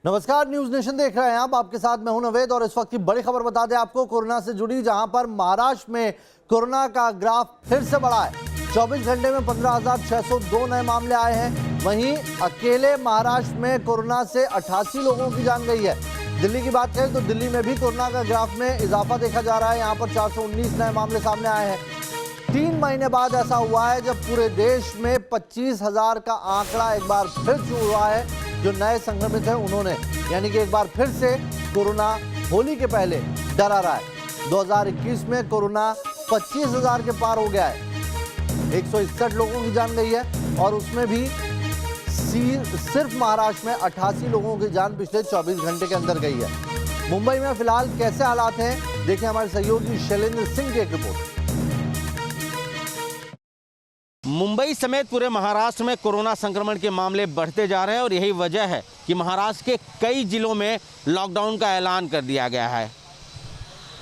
नमस्कार, news nation देख रहे हैं आप। आपके साथ मैं हूं नवेद और इस वक्त की बड़ी खबर बता दें आपको कोरोना से जुड़ी, जहां पर महाराष्ट्र में कोरोना का ग्राफ फिर से बढ़ा है। 24 घंटे में 15,602 नए मामले आए हैं। वहीं अकेले महाराष्ट्र में कोरोना से 88 लोगों की जान गई है। दिल्ली की बात करें तो दिल्ली में भी कोरोना का ग्राफ में इजाफा देखा जा रहा है। यहाँ पर 419 नए मामले सामने आए हैं। 3 महीने बाद ऐसा हुआ है जब पूरे देश में 25,000 का आंकड़ा एक बार फिर छू हुआ है। जो नए संक्रमित हैं उन्होंने, यानी कि एक बार फिर से कोरोना होली के पहले डरा रहा है। 2021 में कोरोना 25,000 के पार हो गया है। 161 लोगों की जान गई है और उसमें भी सिर्फ महाराष्ट्र में 88 लोगों की जान पिछले 24 घंटे के अंदर गई है। मुंबई में फिलहाल कैसे हालात हैं, देखिए हमारे सहयोगी शैलेंद्र सिंह की एक रिपोर्ट। मुंबई समेत पूरे महाराष्ट्र में कोरोना संक्रमण के मामले बढ़ते जा रहे हैं और यही वजह है कि महाराष्ट्र के कई जिलों में लॉकडाउन का ऐलान कर दिया गया है।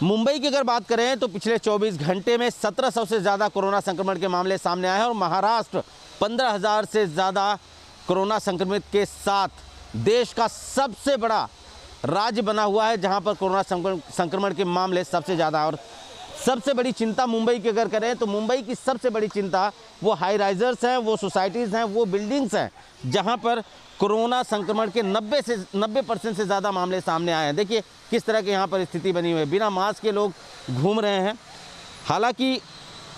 मुंबई की अगर बात करें तो पिछले 24 घंटे में 1700 से ज़्यादा कोरोना संक्रमण के मामले सामने आए हैं और महाराष्ट्र 15,000 से ज़्यादा कोरोना संक्रमित के साथ देश का सबसे बड़ा राज्य बना हुआ है, जहां पर कोरोना संक्रमण के मामले सबसे ज़्यादा। और सबसे बड़ी चिंता मुंबई की अगर करें तो मुंबई की सबसे बड़ी चिंता वो हाई राइजर्स हैं, वो सोसाइटीज़ हैं, वो बिल्डिंग्स हैं जहां पर कोरोना संक्रमण के 90% से ज़्यादा मामले सामने आए हैं। देखिए किस तरह की यहाँ पर स्थिति बनी हुई है। बिना मास्क के लोग घूम रहे हैं। हालांकि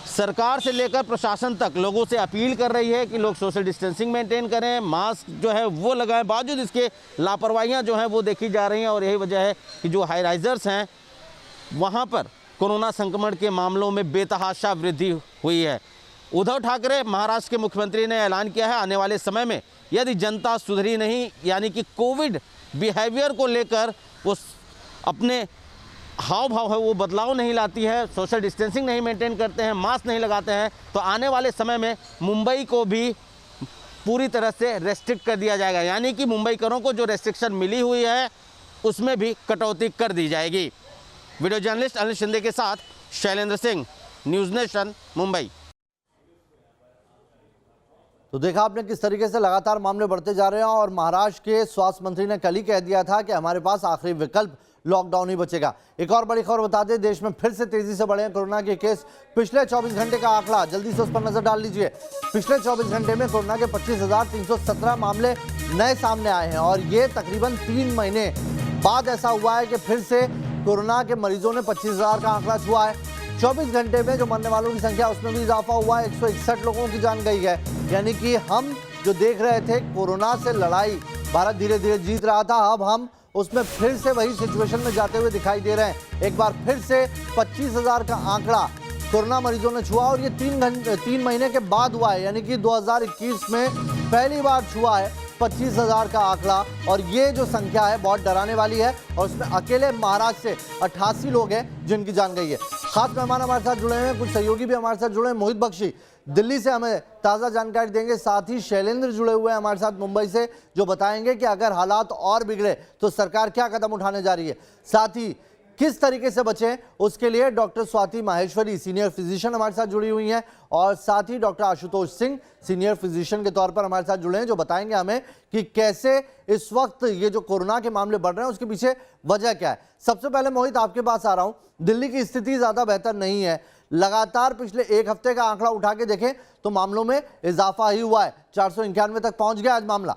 सरकार से लेकर प्रशासन तक लोगों से अपील कर रही है कि लोग सोशल डिस्टेंसिंग मेंटेन करें, मास्क जो है वो लगाएं। बावजूद इसके लापरवाहियाँ जो हैं वो देखी जा रही हैं और यही वजह है कि जो हाई राइजर्स हैं वहाँ पर कोरोना संक्रमण के मामलों में बेतहाशा वृद्धि हुई है। उद्धव ठाकरे महाराष्ट्र के मुख्यमंत्री ने ऐलान किया है आने वाले समय में यदि जनता सुधरी नहीं, यानी कि कोविड बिहेवियर को लेकर वो अपने हाव भाव है वो बदलाव नहीं लाती है, सोशल डिस्टेंसिंग नहीं मेंटेन करते हैं, मास्क नहीं लगाते हैं, तो आने वाले समय में मुंबई को भी पूरी तरह से रेस्ट्रिक्ट कर दिया जाएगा। यानी कि मुंबईकरों को जो रेस्ट्रिक्शन मिली हुई है उसमें भी कटौती कर दी जाएगी। वीडियो जर्नलिस्ट अनिल शिंदे के साथ शैलेंद्र सिंह, न्यूज नेशन, मुंबई। तो देखा आपने किस तरीके से लगातार मामले बढ़ते जा रहे हैं और महाराष्ट्र के स्वास्थ्य मंत्री ने कल ही कह दिया था कि हमारे पास आखिरी विकल्प लॉकडाउन ही बचेगा। एक और बड़ी खबर बता दें, देश में फिर से तेजी से बढ़े हैं कोरोना के केस। पिछले 24 घंटे का आंकड़ा जल्दी से उस पर नजर डाल लीजिए। पिछले 24 घंटे में कोरोना के 25,317 मामले नए सामने आए हैं और ये तकरीबन 3 महीने बाद ऐसा हुआ है कि फिर से कोरोना के मरीजों ने 25,000 का आंकड़ा छुआ है। 24 घंटे में जो मरने वालों की संख्या उसमें भी इजाफा हुआ है। 161 लोगों की जान गई है। यानी कि हम जो देख रहे थे कोरोना से लड़ाई भारत धीरे धीरे जीत रहा था, अब हम उसमें फिर से वही सिचुएशन में जाते हुए दिखाई दे रहे हैं। एक बार फिर से 25,000 का आंकड़ा कोरोना मरीजों ने छुआ और ये 3 महीने के बाद हुआ है। यानी कि 2021 में पहली बार छुआ है 25,000 का आंकड़ा और ये जो संख्या है बहुत डराने वाली है और उसमें अकेले महाराष्ट्र से 88 लोग हैं जिनकी जान गई है। खास मेहमान हमारे साथ जुड़े हैं, कुछ सहयोगी भी हमारे साथ जुड़े हैं। मोहित बख्शी दिल्ली से हमें ताज़ा जानकारी देंगे, साथ ही शैलेंद्र जुड़े हुए हैं हमारे साथ मुंबई से, जो बताएंगे कि अगर हालात और बिगड़े तो सरकार क्या कदम उठाने जा रही है, साथ ही किस तरीके से बचें उसके लिए doctor Swati Maheshwari senior physician हमारे साथ जुड़ी हुई हैं और साथ ही doctor Ashutosh Singh senior physician के तौर पर हमारे साथ जुड़े हैं, जो बताएंगे हमें कि कैसे इस वक्त ये जो कोरोना के मामले बढ़ रहे हैं उसके पीछे वजह क्या है। सबसे पहले मोहित आपके पास आ रहा हूं। दिल्ली की स्थिति ज्यादा बेहतर नहीं है। लगातार पिछले एक हफ्ते का आंकड़ा उठा के देखें तो मामलों में इजाफा ही हुआ है। 491 तक पहुंच गया आज मामला।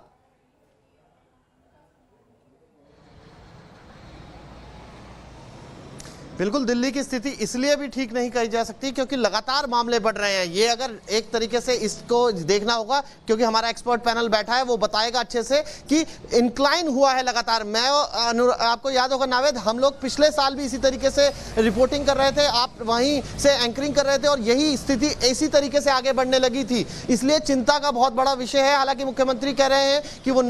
बिल्कुल, दिल्ली की स्थिति इसलिए भी ठीक नहीं कही जा सकती क्योंकि लगातार मामले बढ़ रहे हैं। ये अगर एक तरीके से इसको देखना होगा क्योंकि हमारा एक्सपर्ट पैनल बैठा है, वो बताएगा अच्छे से कि इंक्लाइन हुआ है लगातार। मैं आपको याद होगा नावेद, हम लोग पिछले साल भी इसी तरीके से रिपोर्टिंग कर रहे थे, आप वहीं से एंकरिंग कर रहे थे और यही स्थिति इसी तरीके से आगे बढ़ने लगी थी। इसलिए चिंता का बहुत बड़ा विषय है। हालांकि मुख्यमंत्री कह रहे हैं कि वो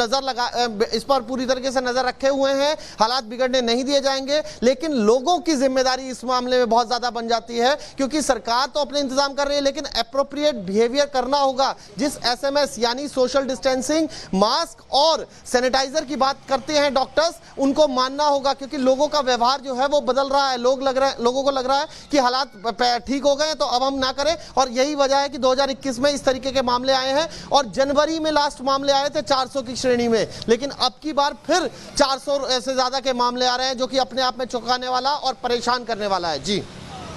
इस पर पूरी तरीके से नजर रखे हुए हैं, हालात बिगड़ने नहीं दिए जाएंगे, लेकिन लोगों की जिम्मेदारी इस मामले में बहुत ज्यादा बन जाती है, क्योंकि सरकार तो अपने इंतजाम कर रही है, लेकिन एप्रोप्रिएट बिहेवियर करना होगा। जिस एसएमएस यानी सोशल डिस्टेंसिंग, मास्क और सैनिटाइजर की बात करते हैं डॉक्टर्स, उनको मानना होगा, क्योंकि लोगों का व्यवहार जो है वो बदल रहा है। लोगों को लग रहा है कि हालात ठीक हो गए तो अब हम ना करें, और यही वजह है कि 2021 में इस तरीके के मामले आए हैं, और जनवरी में लास्ट मामले आए थे 400 की श्रेणी में, लेकिन अब की बार फिर 400 से ज्यादा के मामले आ रहे हैं, जो कि अपने आप में चौंकाने वाला और परेशान करने वाला है। जी,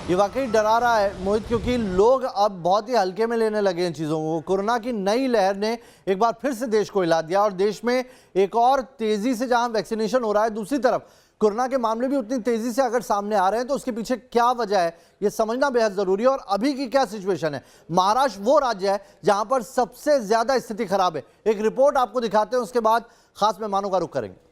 ये वाकई डरा रहा है मोहित, क्योंकि लोग अब बहुत ही हल्के में लेने लगे इन चीज़ों को। कोरोना की नई लहर ने एक बार फिर से देश को हिला दिया, और देश में एक और तेजी से जहां वैक्सीनेशन हो रहा है, दूसरी तरफ कोरोना के मामले भी उतनी तेजी से अगर सामने आ रहे हैं, तो उसके पीछे क्या वजह है ये समझना बेहद जरूरी है। और अभी की क्या सिचुएशन है। महाराष्ट्र वो राज्य है जहां पर सबसे ज्यादा स्थिति खराब है। एक रिपोर्ट आपको दिखाते हैं, उसके बाद खास मेहमानों का रुख करेंगे।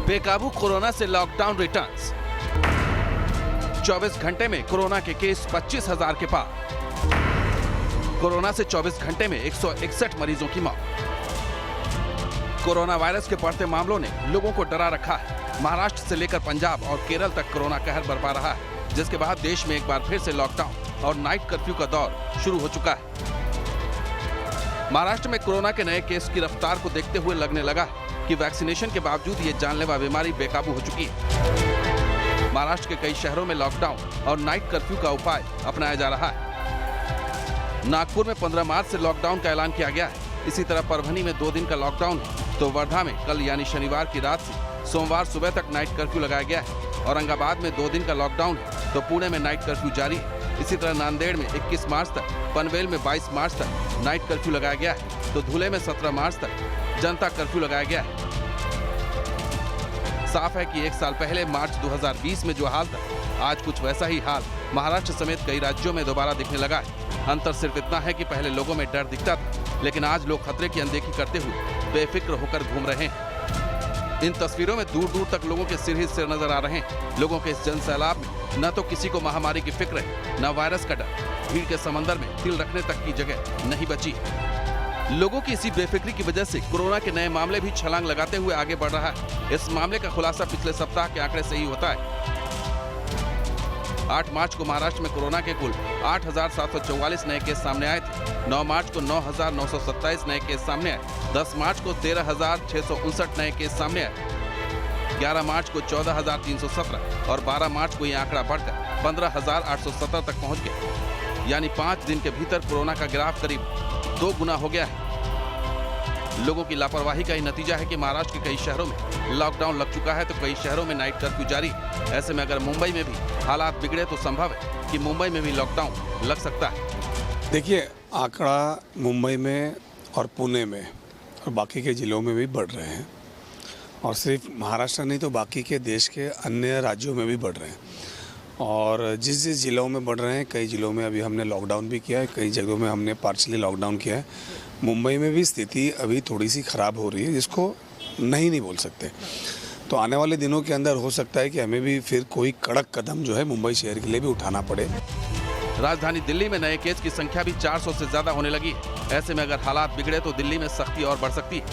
बेकाबू कोरोना से लॉकडाउन रिटर्न्स। 24 घंटे में कोरोना के केस 25,000 के पार। कोरोना से 24 घंटे में 161 मरीजों की मौत। कोरोना वायरस के बढ़ते मामलों ने लोगों को डरा रखा है। महाराष्ट्र से लेकर पंजाब और केरल तक कोरोना कहर बरपा रहा है, जिसके बाद देश में एक बार फिर से लॉकडाउन और नाइट कर्फ्यू का दौर शुरू हो चुका है। महाराष्ट्र में कोरोना के नए केस की रफ्तार को देखते हुए लगने लगा कि वैक्सीनेशन के बावजूद ये जानलेवा बीमारी बेकाबू हो चुकी है। महाराष्ट्र के कई शहरों में लॉकडाउन और नाइट कर्फ्यू का उपाय अपनाया जा रहा है। नागपुर में 15 मार्च से लॉकडाउन का ऐलान किया गया है। इसी तरह परभनी में 2 दिन का लॉकडाउन है, तो वर्धा में कल यानी शनिवार की रात से सोमवार सुबह तक नाइट कर्फ्यू लगाया गया है। औरंगाबाद में 2 दिन का लॉकडाउन है, तो पुणे में नाइट कर्फ्यू जारी है। इसी तरह नांदेड़ में 21 मार्च तक, पनवेल में 22 मार्च तक नाइट कर्फ्यू लगाया गया है, तो धुले में 17 मार्च तक जनता कर्फ्यू लगाया गया है। साफ है कि 1 साल पहले मार्च 2020 में जो हाल था, आज कुछ वैसा ही हाल महाराष्ट्र समेत कई राज्यों में दोबारा दिखने लगा है। अंतर सिर्फ इतना है कि पहले लोगों में डर दिखता था, लेकिन आज लोग खतरे की अनदेखी करते हुए बेफिक्र होकर घूम रहे हैं। इन तस्वीरों में दूर दूर तक लोगों के सिर ही सिर नजर आ रहे हैं। लोगों के इस जनसैलाब में न तो किसी को महामारी की फिक्र है, न वायरस का डर। भीड़ के समंदर में तिल रखने तक की जगह नहीं बची। लोगों की इसी बेफिक्री की वजह से कोरोना के नए मामले भी छलांग लगाते हुए आगे बढ़ रहा है। इस मामले का खुलासा पिछले सप्ताह के आंकड़े से ही होता है। 8 मार्च को महाराष्ट्र में कोरोना के कुल 8,744 नए केस सामने आए थे। 9 मार्च को 9,927 नए केस सामने आए। 10 मार्च को 13,659 नए केस सामने आए। 11 मार्च को 14,317 और 12 मार्च को यह आंकड़ा बढ़कर 15,817 तक पहुंच गया। यानी 5 दिन के भीतर कोरोना का ग्राफ करीब 2 गुना हो गया है। लोगों की लापरवाही का ही नतीजा है कि महाराष्ट्र के कई शहरों में लॉकडाउन लग चुका है, तो कई शहरों में नाइट कर्फ्यू जारी है। ऐसे में अगर मुंबई में भी हालात बिगड़े तो संभव है कि मुंबई में भी लॉकडाउन लग सकता है। देखिए, आंकड़ा मुंबई में और पुणे में और बाकी के ज़िलों में भी बढ़ रहे हैं, और सिर्फ महाराष्ट्र नहीं तो बाकी के देश के अन्य राज्यों में भी बढ़ रहे हैं। और जिस जिस ज़िलों में बढ़ रहे हैं, कई ज़िलों में अभी हमने लॉकडाउन भी किया है, कई जगहों में हमने पार्शली लॉकडाउन किया है। मुंबई में भी स्थिति अभी थोड़ी सी ख़राब हो रही है, जिसको नहीं बोल सकते। तो आने वाले दिनों के अंदर हो सकता है कि हमें भी फिर कोई कड़क कदम जो है मुंबई शहर के लिए भी उठाना पड़े। राजधानी दिल्ली में नए केस की संख्या भी 400 से ज्यादा होने लगी है। ऐसे में अगर हालात बिगड़े तो दिल्ली में सख्ती और बढ़ सकती है।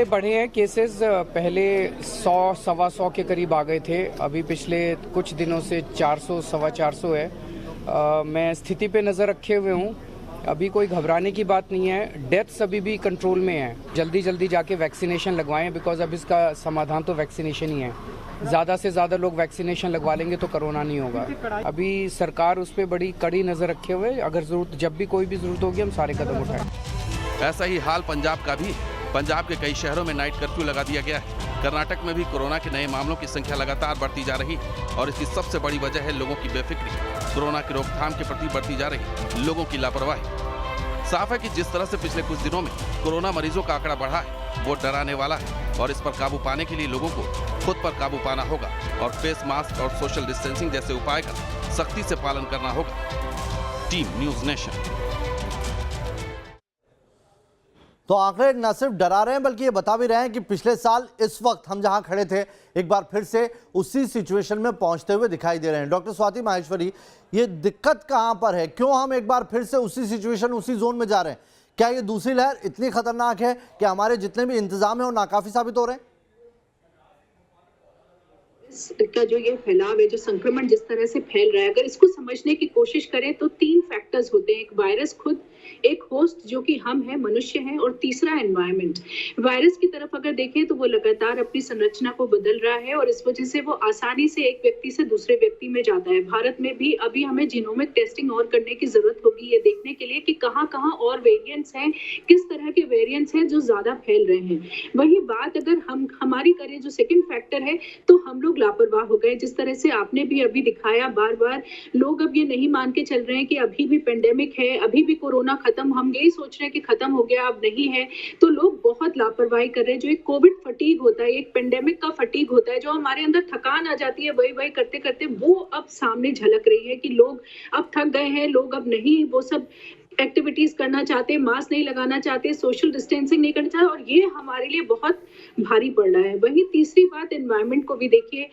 बढ़े हैं केसेस, पहले 100 सवा 100 के करीब आ गए थे, अभी पिछले कुछ दिनों से 400 सवा 400 है। मैं स्थिति पे नज़र रखे हुए हूँ, अभी कोई घबराने की बात नहीं है। डेथ्स अभी भी कंट्रोल में है। जल्दी जल्दी जाके वैक्सीनेशन लगवाएं, बिकॉज अब इसका समाधान तो वैक्सीनेशन ही है। ज़्यादा से ज़्यादा लोग वैक्सीनेशन लगवा लेंगे तो कोरोना नहीं होगा। अभी सरकार उस पर बड़ी कड़ी नज़र रखे हुए, अगर जरूरत जब भी कोई भी ज़रूरत होगी हम सारे कदम उठाएं। ऐसा ही हाल पंजाब का भी है। पंजाब के कई शहरों में नाइट कर्फ्यू लगा दिया गया है। कर्नाटक में भी कोरोना के नए मामलों की संख्या लगातार बढ़ती जा रही है, और इसकी सबसे बड़ी वजह है लोगों की बेफिक्री। कोरोना की रोकथाम के प्रति बढ़ती जा रही लोगों की लापरवाही। साफ है कि जिस तरह से पिछले कुछ दिनों में कोरोना मरीजों का आंकड़ा बढ़ा है, वो डराने वाला है, और इस पर काबू पाने के लिए लोगों को खुद पर काबू पाना होगा, और फेस मास्क और सोशल डिस्टेंसिंग जैसे उपाय का सख्ती से पालन करना होगा। Team news nation. तो आंकड़े न सिर्फ डरा रहे हैं बल्कि ये बता भी रहे हैं कि पिछले साल इस वक्त हम जहां खड़े थे एक बार फिर से उसी सिचुएशन में पहुंचते हुए दिखाई दे रहे हैं। डॉक्टर स्वाति माहेश्वरी, ये दिक्कत कहां पर है? क्यों हम एक बार फिर से उसी सिचुएशन, उसी जोन में जा रहे हैं? क्या ये दूसरी लहर इतनी खतरनाक है कि हमारे जितने भी इंतजाम है वो नाकाफी साबित हो रहे हैं? का जो ये फैलाव है, जो संक्रमण जिस तरह से फैल रहा है, अगर इसको समझने की कोशिश करें तो 3 फैक्टर्स होते हैं। एक वायरस खुद, एक होस्ट जो कि हम हैं, मनुष्य हैं, और तीसरा एनवायरनमेंट। वायरस की तरफ अगर देखें तो वो लगातार अपनी संरचना को बदल रहा है और इस वजह से वो आसानी से एक व्यक्ति से दूसरे व्यक्ति में जाता है। भारत में भी अभी हमें जीनोमिक टेस्टिंग और करने की जरूरत होगी ये देखने के लिए कि कहां-कहां और वेरिएंट्स हैं, किस तरह के वेरिएंट्स हैं जो ज्यादा फैल रहे हैं। वही बात अगर हम हमारी करें जो सेकंड फैक्टर है, तो हम लोग लापरवाह हो गए। जिस तरह से आपने भी अभी दिखाया, बार-बार लोग अब ये नहीं मान के चल रहे हैं कि अभी भी पेंडेमिक है, अभी भी कोरोना खत्म, हम यही सोच रहे हैं कि खत्म हो गया, अब नहीं है। तो लोग बहुत लापरवाही कर रहे हैं। जो एक कोविड फटीग होता है, एक पेंडेमिक का फटीग होता है, जो हमारे अंदर थकान आ जाती है वही करते करते, वो अब सामने झलक रही है कि लोग अब थक गए हैं, लोग अब नहीं वो सब एक्टिविटीज करना चाहते, मास्क नहीं लगाना चाहते, सोशल डिस्टेंसिंग नहीं करना चाहते, और ये हमारे लिए बहुत भारी पड़ रहा है। वही तीसरी बात, एनवायरनमेंट को भी देखिए,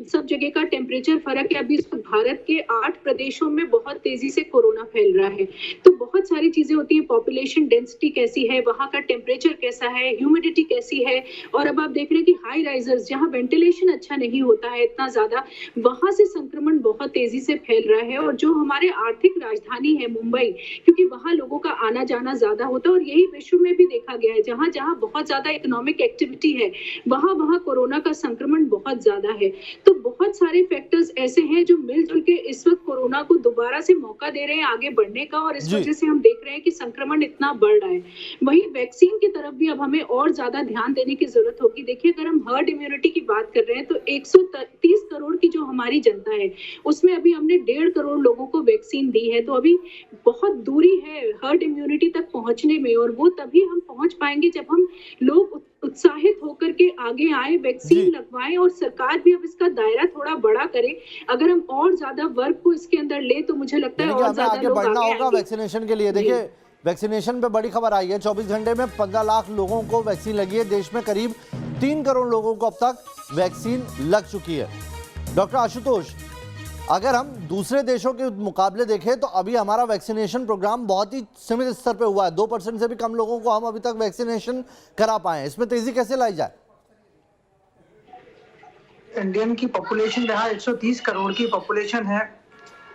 सब जगह का टेम्परेचर फर्क है। अभी भारत के 8 प्रदेशों में बहुत तेजी से कोरोना फैल रहा है। तो बहुत सारी चीजें होती हैं, पॉपुलेशन डेंसिटी कैसी है, वहाँ का टेम्परेचर कैसा है, ह्यूमिडिटी कैसी है, और अब आप देख रहे हैं कि हाई राइजर्स जहाँ वेंटिलेशन अच्छा नहीं होता है इतना ज्यादा, वहां से संक्रमण बहुत तेजी से फैल रहा है। और जो हमारे आर्थिक राजधानी है मुंबई, क्योंकि वहां लोगों का आना जाना ज्यादा होता है, और यही विश्व में भी देखा गया है, जहां जहां बहुत ज्यादा इकोनॉमिक एक्टिविटी है वहां कोरोना का संक्रमण बहुत ज्यादा है। तो बहुत सारे फैक्टर्स ऐसे हैं जो मिलजुल के इस वक्त कोरोना को दोबारा से मौका दे रहे हैं आगे बढ़ने का, और इस वजह से हम देख रहे हैं कि संक्रमण इतना बढ़ रहा है। वहीं वैक्सीन की तरफ भी अब हमें और ज्यादा ध्यान देने की जरूरत होगी। देखिए, अगर हम हर्ड इम्यूनिटी की बात कर रहे हैं तो 130 करोड़ की जो हमारी जनता है उसमें अभी हमने 1.5 करोड़ लोगों को वैक्सीन दी है। तो अभी बहुत दूरी है हर्ड इम्यूनिटी तक पहुंचने में, और वो तभी हम पहुंच पाएंगे जब हम लोग उत्साहित होकर के आगे आए, वैक्सीन लगवाएं, और सरकार भी अब इसका दायरा थोड़ा बड़ा करे। अगर हम और ज्यादा वर्क को इसके अंदर ले तो मुझे लगता है और ज्यादा आगे बढ़ना होगा वैक्सीनेशन के लिए। देखिए, वैक्सीनेशन पे बड़ी खबर आई है, 24 घंटे में 15 लाख लोगों को वैक्सीन लगी है। देश में करीब 3 करोड़ लोगों को अब तक वैक्सीन लग चुकी है। डॉक्टर आशुतोष, अगर हम दूसरे देशों के मुकाबले देखें तो अभी हमारा वैक्सीनेशन प्रोग्राम बहुत ही सीमित स्तर पे हुआ है। 2% से भी कम लोगों को हम अभी तक वैक्सीनेशन करा पाए हैं। इसमें तेजी कैसे लाई जाए? इंडियन की पॉपुलेशन जहाँ 130 करोड़ की पॉपुलेशन है,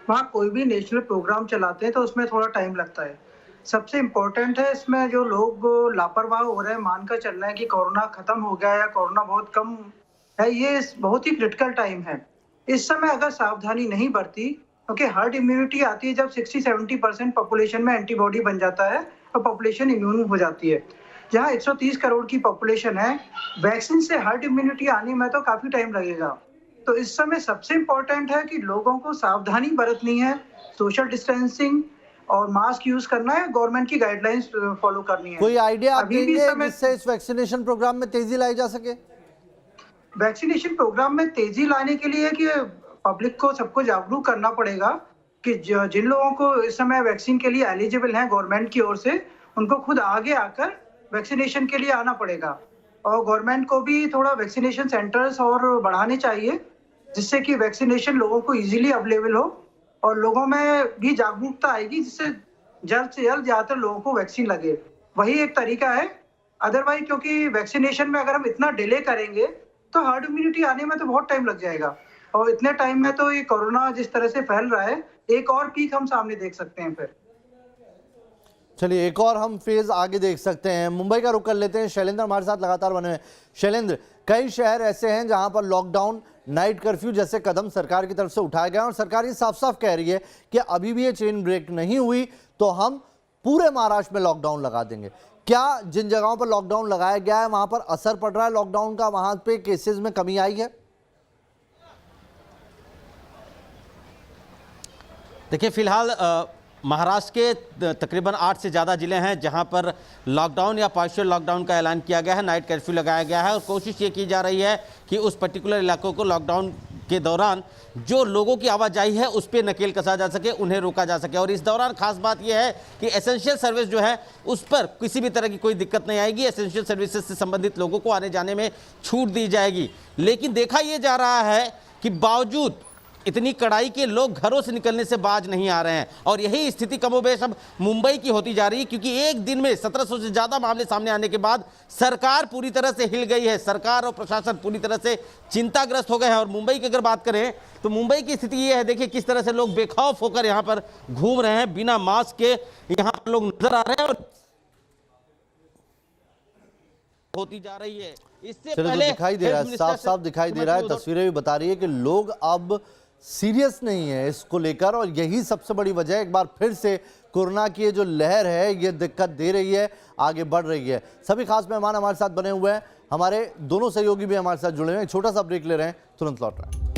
वहाँ कोई भी नेशनल प्रोग्राम चलाते हैं तो उसमें थोड़ा टाइम लगता है। सबसे इम्पोर्टेंट है इसमें जो लोग लापरवाह हो रहे हैं, मानकर चल रहे हैं कि कोरोना खत्म हो गया या कोरोना बहुत कम है, ये बहुत ही क्रिटिकल टाइम है। इस समय अगर सावधानी नहीं बरती, क्योंकि हर्ड इम्यूनिटी आती है जब 60-70% पॉपुलेशन में एंटीबॉडी बन जाता है और पॉपुलेशन इम्यून हो जाती है। जहाँ 130 करोड़ की पॉपुलेशन है, वैक्सीन से हर्ड इम्यूनिटी आने में तो काफी टाइम लगेगा। तो इस समय सबसे इम्पोर्टेंट है कि लोगों को सावधानी बरतनी है, सोशल डिस्टेंसिंग और मास्क यूज करना है, गवर्नमेंट की गाइडलाइंस फॉलो करनी है। कोई आइडिया आप देंगे जिससे इस वैक्सीनेशन प्रोग्राम में तेजी लाई जा सके? वैक्सीनेशन प्रोग्राम में तेजी लाने के लिए कि पब्लिक को सबको जागरूक करना पड़ेगा कि जिन लोगों को इस समय वैक्सीन के लिए एलिजिबल हैं गवर्नमेंट की ओर से, उनको खुद आगे आकर वैक्सीनेशन के लिए आना पड़ेगा। और गवर्नमेंट को भी थोड़ा वैक्सीनेशन सेंटर्स और बढ़ाने चाहिए, जिससे कि वैक्सीनेशन लोगों को इजीली अवेलेबल हो और लोगों में भी जागरूकता आएगी, जिससे जल्द से जल्द ज़्यादातर लोगों को वैक्सीन लगे। वही एक तरीका है। अदरवाइज क्योंकि वैक्सीनेशन में अगर हम इतना डिले करेंगे तो हर्ड इम्यूनिटी आने में तो बहुत टाइम लग जाएगा, और इतने टाइम में तो ये कोरोना जिस तरह से फैल रहा है, एक और पीक हम सामने देख सकते हैं। फिर चलिए, एक और हम फेज आगे देख सकते हैं। मुंबई का रुख कर लेते हैं। शैलेंद्र हमारे साथ लगातार बने हुए हैं। शैलेंद्र, कई शहर ऐसे हैं जहां पर लॉकडाउन, नाइट कर्फ्यू जैसे कदम सरकार की तरफ से उठाए गए और सरकार ये साफ साफ कह रही है कि अभी भी ये चेन ब्रेक नहीं हुई तो हम पूरे महाराष्ट्र में लॉकडाउन लगा देंगे। क्या जिन जगहों पर लॉकडाउन लगाया गया है वहां पर असर पड़ रहा है लॉकडाउन का? वहां पे केसेस में कमी आई है? देखिए, फिलहाल महाराष्ट्र के तकरीबन 8 से ज़्यादा ज़िले हैं जहां पर लॉकडाउन या पार्शियल लॉकडाउन का ऐलान किया गया है, नाइट कर्फ्यू लगाया गया है और कोशिश ये की जा रही है कि उस पर्टिकुलर इलाकों को लॉकडाउन के दौरान जो लोगों की आवाजाही है उस पर नकेल कसा जा सके, उन्हें रोका जा सके। और इस दौरान खास बात यह है कि एसेंशियल सर्विस जो है उस पर किसी भी तरह की कोई दिक्कत नहीं आएगी। एसेंशियल सर्विसेज से संबंधित लोगों को आने जाने में छूट दी जाएगी। लेकिन देखा यह जा रहा है कि बावजूद इतनी कड़ाई के लोग घरों से निकलने से बाज नहीं आ रहे हैं। और यही स्थिति कमोबेश अब मुंबई की होती जा रही है, क्योंकि एक दिन में 1700 से ज़्यादा मामले सामने आने के बाद सरकार पूरी तरह से हिल गई है। सरकार और प्रशासन पूरी तरह से चिंताग्रस्त हो गए हैं। और मुंबई की अगर बात करें तो मुंबई की स्थिति ये है, देखिए किस तरह से लोग बेखौफ होकर यहाँ पर घूम रहे हैं, बिना मास्क के यहाँ पर लोग नजर आ रहे हैं और होती जा रही है। इससे पहले दिखाई दे रहा है, साफ साफ दिखाई दे रहा है, तस्वीरें भी बता रही है कि लोग अब सीरियस नहीं है इसको लेकर। और यही सबसे बड़ी वजह है, एक बार फिर से कोरोना की ये जो लहर है ये दिक्कत दे रही है, आगे बढ़ रही है। सभी खास मेहमान हमारे साथ बने हुए हैं, हमारे दोनों सहयोगी भी हमारे साथ जुड़े हुए हैं। छोटा सा ब्रेक ले रहे हैं, तुरंत लौट रहे हैं।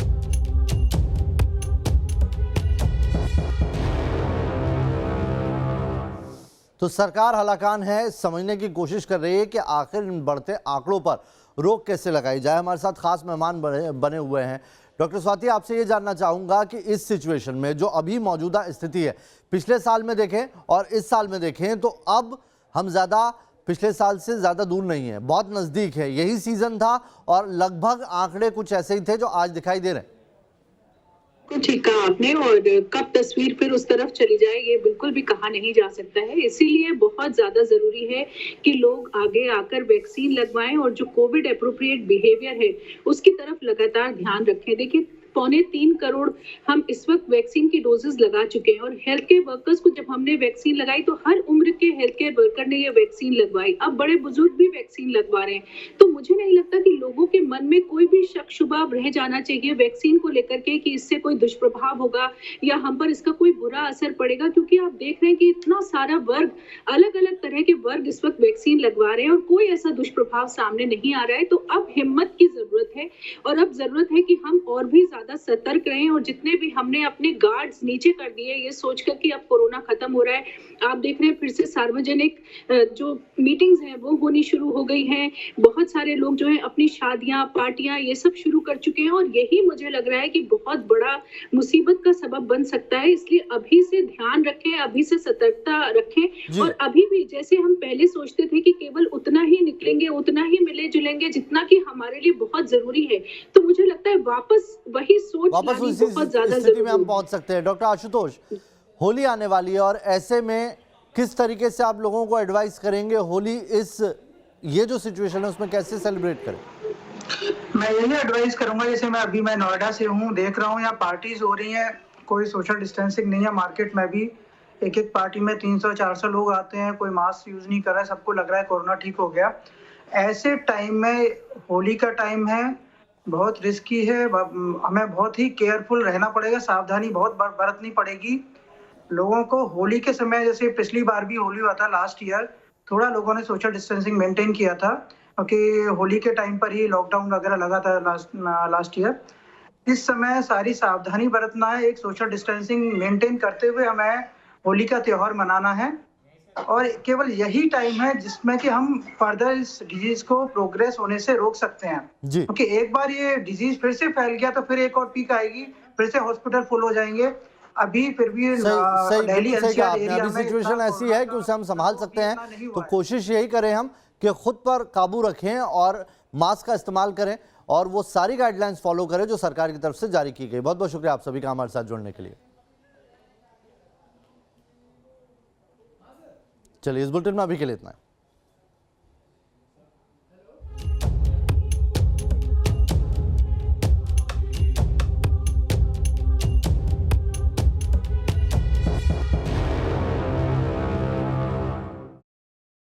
तो सरकार हलाकान है, समझने की कोशिश कर रही है कि आखिर इन बढ़ते आंकड़ों पर रोक कैसे लगाई जाए। हमारे साथ खास मेहमान बने हुए हैं। डॉक्टर स्वाति, आपसे ये जानना चाहूँगा कि इस सिचुएशन में जो अभी मौजूदा स्थिति है, पिछले साल में देखें और इस साल में देखें तो अब हम ज़्यादा पिछले साल से ज़्यादा दूर नहीं है, बहुत नज़दीक है। यही सीज़न था और लगभग आंकड़े कुछ ऐसे ही थे जो आज दिखाई दे रहे हैं। ठीक कहा आपने, और कब तस्वीर फिर उस तरफ चली जाए ये बिल्कुल भी कहा नहीं जा सकता है। इसीलिए बहुत ज्यादा जरूरी है कि लोग आगे आकर वैक्सीन लगवाएं और जो कोविड एप्रोप्रिएट बिहेवियर है उसकी तरफ लगातार ध्यान रखें। देखिए 2.25 करोड़ हम इस वक्त वैक्सीन की डोजेस लगा चुके हैं और हेल्थ केयर वर्कर्स को जब हमने वैक्सीन लगाई तो हर उम्र के हेल्थ केयर वर्कर ने ये वैक्सीन लगवाई। अब बड़े बुजुर्ग भी वैक्सीन लगवा रहे हैं। तो मुझे नहीं लगता कि लोगों के मन में कोई भी शक शुबा रह जाना चाहिए वैक्सीन को लेकर के कि इससे कोई दुष्प्रभाव होगा या हम पर इसका कोई बुरा असर पड़ेगा, क्योंकि आप देख रहे हैं कि इतना सारा वर्ग, अलग अलग तरह के वर्ग इस वक्त वैक्सीन लगवा रहे हैं और कोई ऐसा दुष्प्रभाव सामने नहीं आ रहा है। तो अब हिम्मत की जरूरत है और अब जरूरत है कि हम और भी ज्यादा सतर्क रहें और जितने भी हमने अपने गार्ड्स नीचे कर दिए ये सोचकर कि अब कोरोना खत्म हो रहा है। आप देख रहे हैं फिर से सार्वजनिक जो मीटिंग्स हैं वो होनी शुरू हो गई हैं। बहुत सारे लोग जो है अपनी शादियां, पार्टियां ये सब शुरू कर चुके हैं और यही मुझे लग रहा है कि बहुत बड़ा मुसीबत का सबब बन सकता है। इसलिए अभी से ध्यान रखें, अभी से सतर्कता रखें और अभी भी जैसे हम पहले सोचते थे कि केवल उतना ही निकलेंगे, उतना ही मिले जुलेंगे जितना कि हमारे लिए बहुत जरूरी है, तो मुझे लगता है वापस वही सोच लानी बहुत ज्यादा स्थिति में हम पहुंच सकते हैं। डॉक्टर आशुतोष, होली आने वाली है और ऐसे में किस तरीके से आप लोगों को एडवाइस करेंगे होली ये जो सिचुएशन है उसमें कैसे सेलिब्रेट करें? मैं यही एडवाइस करूंगा, जैसे मैं नोएडा से हूँ, देख रहा हूँ यहाँ पार्टीज हो रही हैं, कोई सोशल डिस्टेंसिंग नहीं है। मार्केट में भी एक पार्टी में 300-400 लोग आते हैं, कोई मास्क यूज नहीं कर रहा है, सबको लग रहा है कोरोना ठीक हो गया। ऐसे टाइम में, होली का टाइम है, बहुत रिस्की है, हमें बहुत ही केयरफुल रहना पड़ेगा, सावधानी बहुत बरतनी पड़ेगी। लोगों को होली के समय, जैसे पिछली बार भी होली हुआ था लास्ट ईयर, थोड़ा लोगों ने सोशल डिस्टेंसिंग मेंटेन किया था क्योंकि होली के टाइम पर ही लॉकडाउन वगैरह लगा था लास्ट ईयर। इस समय सारी सावधानी बरतना है, एक सोशल डिस्टेंसिंग मेंटेन करते हुए हमें होली का त्योहार मनाना है और केवल यही टाइम है जिसमें कि हम फर्दर इस डिजीज को प्रोग्रेस होने से रोक सकते हैं। क्योंकि एक बार ये डिजीज फिर से फैल गया तो फिर एक और पीक आएगी, फिर से हॉस्पिटल फुल हो जाएंगे। अभी फिर भी दिल्ली एनसीआर एरिया में सिचुएशन ऐसी है कि उसे हम संभाल सकते हैं, तो कोशिश यही करें हम कि खुद पर काबू रखें और मास्क का इस्तेमाल करें और वो सारी गाइडलाइंस फॉलो करें जो सरकार की तरफ से जारी की गई। बहुत बहुत शुक्रिया आप सभी का हमारे साथ जुड़ने के लिए। चलिए इस बुलेटिन में अभी के लिए इतना है।